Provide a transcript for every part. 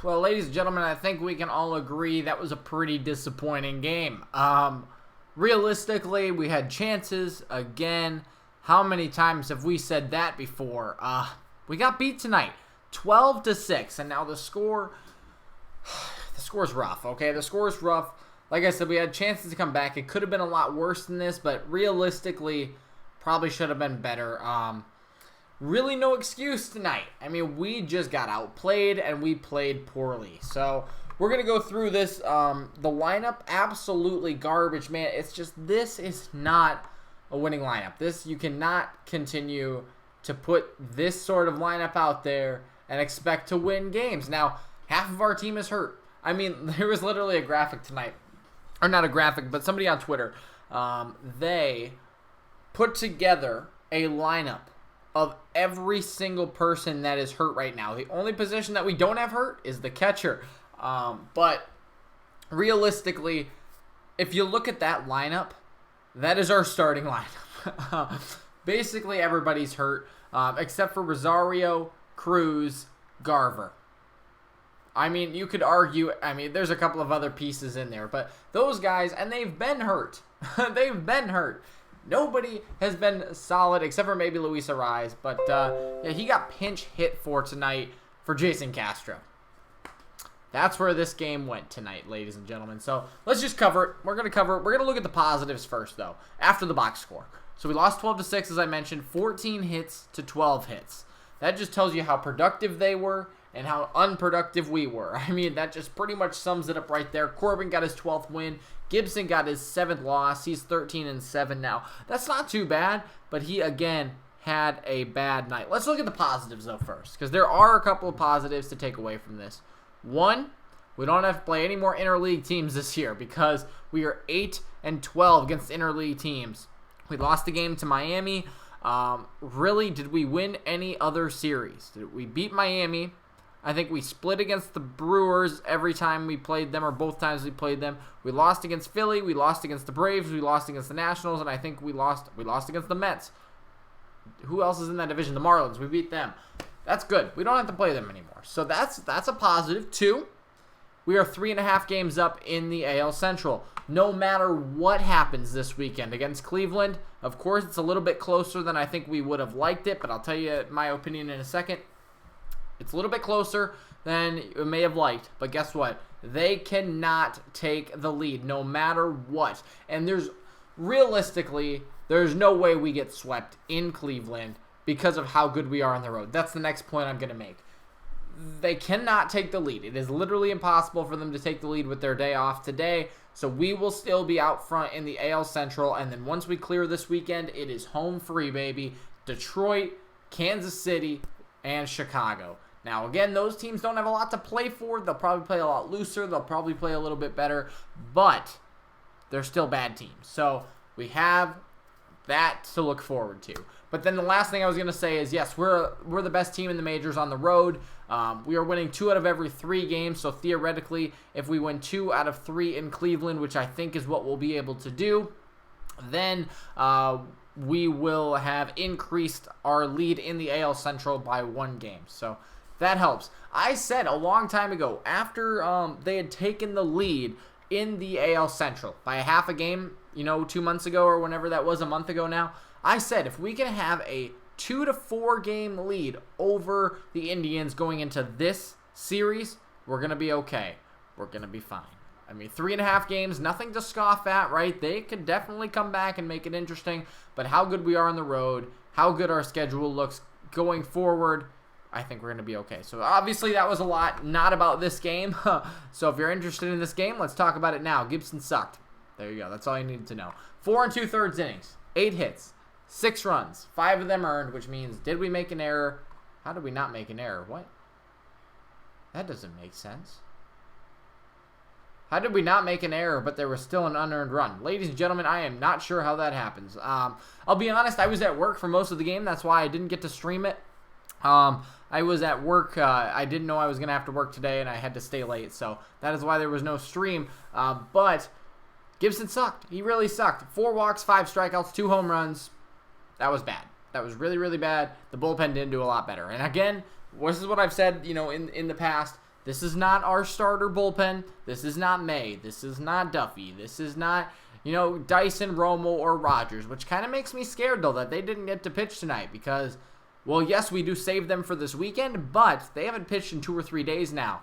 Well, ladies and gentlemen, I think we can all agree that was a pretty disappointing game. Realistically, we had chances again. How many times have we said that before? We got beat tonight, 12-6, and now the score's rough. Okay, the score's rough. Like I said, we had chances to come back. It could have been a lot worse than this, but realistically, probably should have been better. Really no excuse tonight. I mean, we just got outplayed and we played poorly. So we're going to go through this. The lineup, absolutely garbage, man. It's just, this is not a winning lineup. You cannot continue to put this sort of lineup out there and expect to win games. Now, half of our team is hurt. I mean, there was literally a graphic tonight. Or not a graphic, but somebody on Twitter. They put together a lineup of every single person that is hurt right now. The only position that we don't have hurt is the catcher. But realistically, if you look at that lineup, that is our starting lineup. Basically, everybody's hurt, except for Rosario, Cruz, Garver. I mean, you could argue, there's a couple of other pieces in there, but those guys, and they've been hurt. They've been hurt. Nobody has been solid except for maybe Luis Ariz, but yeah, he got pinch hit for tonight for Jason Castro. That's where this game went tonight, ladies and gentlemen. So let's just cover it. We're going to look at the positives first, though, after the box score. So we lost 12-6, as I mentioned, 14 hits to 12 hits. That just tells you how productive they were and how unproductive we were. I mean, that just pretty much sums it up right there. Corbin got his 12th win. Gibson got his 7th loss. He's 13-7 now. That's not too bad, but he, again, had a bad night. Let's look at the positives, though, first, because there are a couple of positives to take away from this. One, we don't have to play any more interleague teams this year because we are 8-12 against interleague teams. We lost the game to Miami. Really, did we win any other series? Did we beat Miami? I think we split against the Brewers every time we played them, or both times we played them. We lost against Philly. We lost against the Braves. We lost against the Nationals, and I think we lost against the Mets. Who else is in that division? The Marlins. We beat them. That's good. We don't have to play them anymore. So that's a positive. 2, we are 3.5 games up in the AL Central. No matter what happens this weekend against Cleveland, of course, it's a little bit closer than I think we would have liked it, but I'll tell you my opinion in a second. It's a little bit closer than you may have liked, but guess what? They cannot take the lead no matter what. And realistically, there's no way we get swept in Cleveland because of how good we are on the road. That's the next point I'm going to make. They cannot take the lead. It is literally impossible for them to take the lead with their day off today. So we will still be out front in the AL Central. And then once we clear this weekend, it is home free, baby. Detroit, Kansas City, and Chicago. Now, again, those teams don't have a lot to play for. They'll probably play a lot looser. They'll probably play a little bit better. But they're still bad teams. So we have that to look forward to. But then the last thing I was going to say is, yes, we're the best team in the majors on the road. We are winning 2 out of every 3 games. So theoretically, if we win 2 out of 3 in Cleveland, which I think is what we'll be able to do, then we will have increased our lead in the AL Central by 1 game. So that helps. I said a long time ago, after they had taken the lead in the AL Central by a half a game, 2 months ago or whenever that was, a month ago now, I said if we can have a 2 to 4 game lead over the Indians going into this series, we're going to be okay. We're going to be fine. 3.5 games, nothing to scoff at, right? They could definitely come back and make it interesting, but how good we are on the road, how good our schedule looks going forward, I think we're going to be okay. So obviously that was a lot not about this game. So if you're interested in this game, let's talk about it now. Gibson sucked. There you go. That's all you needed to know. 4 2/3 innings, 8 hits, 6 runs, 5 of them earned, which means did we make an error? How did we not make an error? What? That doesn't make sense. How did we not make an error, but there was still an unearned run? Ladies and gentlemen, I am not sure how that happens. I'll be honest, I was at work for most of the game. That's why I didn't get to stream it. I was at work. I didn't know I was going to have to work today, and I had to stay late. So that is why there was no stream. But Gibson sucked. He really sucked. 4 walks, 5 strikeouts, 2 home runs. That was bad. That was really, really bad. The bullpen didn't do a lot better. And again, this is what I've said, in the past. This is not our starter bullpen. This is not May. This is not Duffy. This is not, Dyson, Romo, or Rogers, which kind of makes me scared, though, that they didn't get to pitch tonight because, well, yes, we do save them for this weekend, but they haven't pitched in 2 or 3 days now.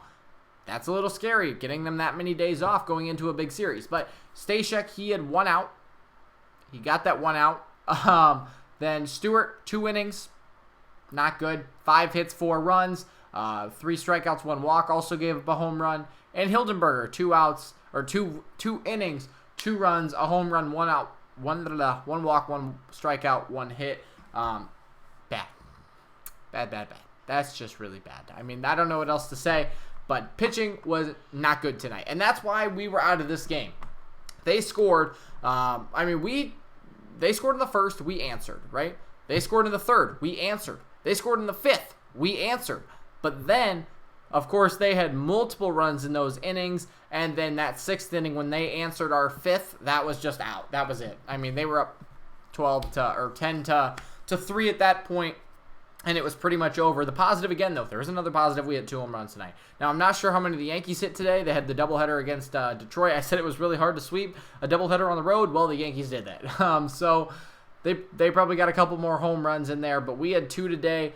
That's a little scary, getting them that many days off going into a big series. But Stashek, he had 1 out. He got that 1 out. Then Stewart, 2 innings. Not good. 5 hits, 4 runs. 3 strikeouts, 1 walk. Also gave up a home run. And Hildenberger, 2 outs, or 2 innings, 2 runs, a home run, 1 out, 1 walk, 1 strikeout, 1 hit. Bad. Bad. That's just really bad. I mean, I don't know what else to say, but pitching was not good tonight. And that's why we were out of this game. They scored. They scored in the first. We answered, right? They scored in the third. We answered. They scored in the fifth. We answered. But then, of course, they had multiple runs in those innings. And then that 6th inning, when they answered our 5th, that was just out. That was it. I mean, they were up 10 to 3 at that point. And it was pretty much over. The positive again, though, there is another positive. We had 2 home runs tonight. Now, I'm not sure how many the Yankees hit today. They had the doubleheader against Detroit. I said it was really hard to sweep a doubleheader on the road. Well, the Yankees did that. So they probably got a couple more home runs in there. But we had 2 today.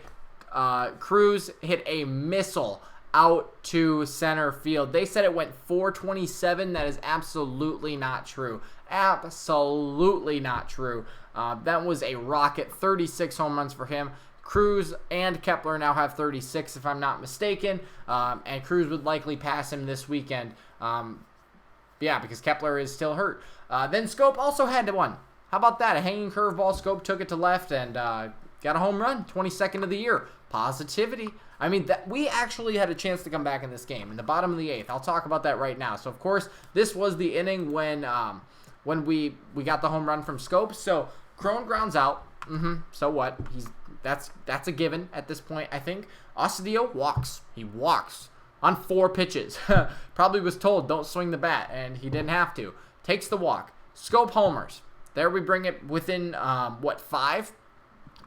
Cruz hit a missile out to center field. They said it went 427. That is absolutely not true. Absolutely not true. That was a rocket. 36 home runs for him. Cruz and Kepler now have 36, if I'm not mistaken, and Cruz would likely pass him this weekend. Because Kepler is still hurt. Then Scope also had 1. How about that? A hanging curveball. Scope took it to left and got a home run. 22nd of the year. Positivity. I mean, we actually had a chance to come back in this game in the bottom of the 8th. I'll talk about that right now. So, of course, this was the inning when we got the home run from Scope. So, Crone grounds out. So what? That's a given at this point, I think. Osadio walks. He walks on 4 pitches. Probably was told, don't swing the bat, and he didn't have to. Takes the walk. Scope homers. There we bring it within, 5?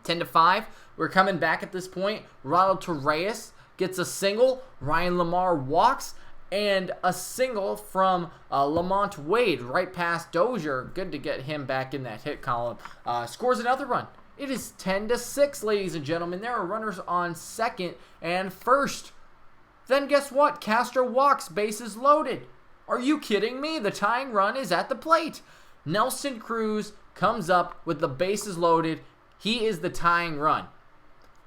10 to 5. We're coming back at this point. Ronald Torreyes gets a single. Ryan Lamar walks. And a single from Lamont Wade right past Dozier. Good to get him back in that hit column. Scores another run. It is 10 to 6, ladies and gentlemen. There are runners on second and first. Then guess what? Castro walks, bases loaded. Are you kidding me? The tying run is at the plate. Nelson Cruz comes up with the bases loaded. He is the tying run.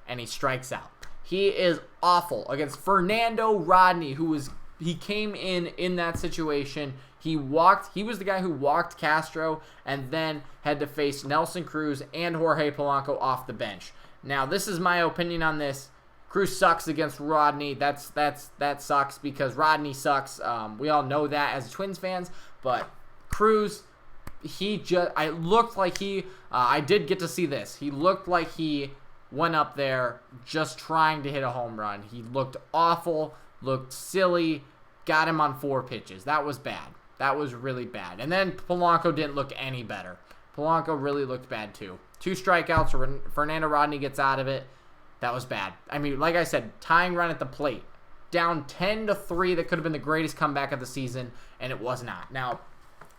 And he strikes out. He is awful against Fernando Rodney, he came in that situation. He was the guy who walked Castro and then had to face Nelson Cruz and Jorge Polanco off the bench. Now, this is my opinion on this. Cruz sucks against Rodney. That sucks because Rodney sucks. We all know that as Twins fans. But Cruz, I did get to see this. He looked like he went up there just trying to hit a home run. He looked awful, looked silly, got him on 4 pitches. That was bad. That was really bad. And then Polanco didn't look any better. Polanco really looked bad too. 2 strikeouts, Fernando Rodney gets out of it. That was bad. I mean, like I said, tying run at the plate. Down 10 to 3. That could have been the greatest comeback of the season, and it was not. Now,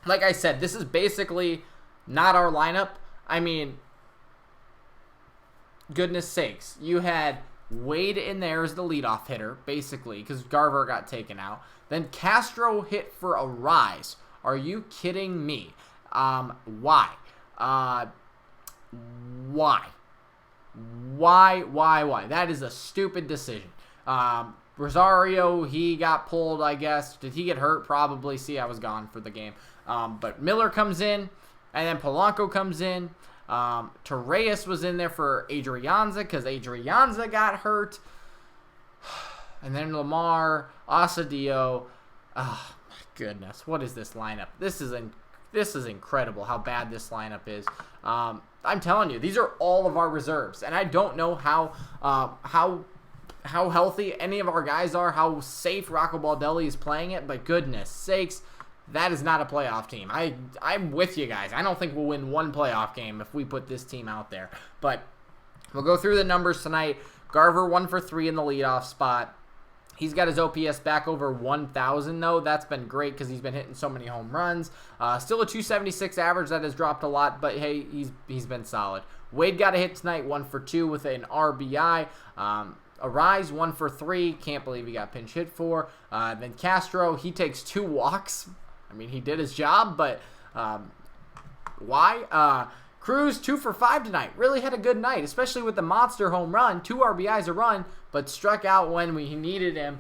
like I said, this is basically not our lineup. I mean, goodness sakes. You had Wade in there as the leadoff hitter, basically, because Garver got taken out. Then Castro hit for a rise. Are you kidding me? Why? Why? That is a stupid decision. Rosario, he got pulled, I guess. Did he get hurt? Probably. See, I was gone for the game. But Miller comes in, and then Polanco comes in. Torreyes was in there for Adrianza because Adrianza got hurt. And then Lamar, Osadio. Oh, my goodness. What is this lineup? This is incredible how bad this lineup is. I'm telling you, these are all of our reserves. And I don't know how healthy any of our guys are, how safe Rocco Baldelli is playing it. But goodness sakes, that is not a playoff team. I'm with you guys. I don't think we'll win one playoff game if we put this team out there. But we'll go through the numbers tonight. Garver 1 for 3 in the leadoff spot. He's got his OPS back over 1,000, though. That's been great because he's been hitting so many home runs. Still a 276 average. That has dropped a lot, but hey, he's been solid. Wade got a hit tonight, 1 for 2 with an RBI. Arise, 1 for 3. Can't believe he got pinch hit for. Then Castro, he takes 2 walks. I mean, he did his job, but why? Cruz, 2 for 5 tonight. Really had a good night, especially with the monster home run. 2 RBIs a run, but struck out when he needed him,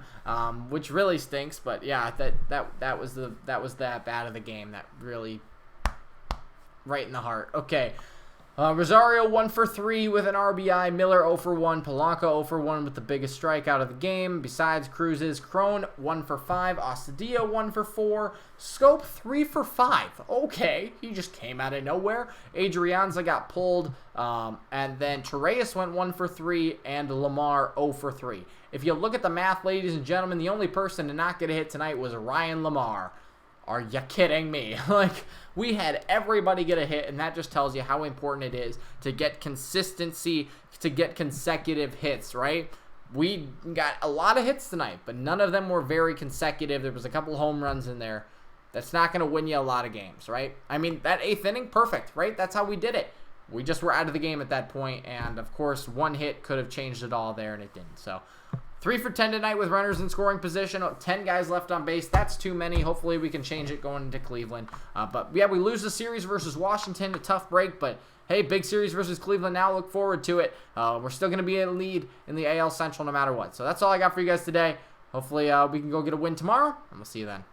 which really stinks. But yeah, that was that bad of the game. That really right in the heart. Okay. Rosario 1 for 3 with an RBI. Miller 0 for 1. Polanco 0 for 1 with the biggest strikeout of the game. Besides Cruz's, Crone 1 for 5. Astudillo 1 for 4. Scope 3 for 5. Okay, he just came out of nowhere. Adrianza got pulled, and then Torreyes went 1 for 3, and Lamar 0 for 3. If you look at the math, ladies and gentlemen, the only person to not get a hit tonight was Ryan Lamar. Are you kidding me? Like, we had everybody get a hit, and that just tells you how important it is to get consistency, to get consecutive hits, right? We got a lot of hits tonight, but none of them were very consecutive. There was a couple home runs in there. That's not going to win you a lot of games, right? I mean, that 8th inning, perfect, right? That's how we did it. We just were out of the game at that point, and, of course, one hit could have changed it all there, and it didn't. So 3 for 10 tonight with runners in scoring position. 10 guys left on base. That's too many. Hopefully we can change it going into Cleveland. But yeah, we lose the series versus Washington. A tough break, but hey, big series versus Cleveland now. Look forward to it. We're still going to be in a lead in the AL Central no matter what. So that's all I got for you guys today. Hopefully we can go get a win tomorrow, and we'll see you then.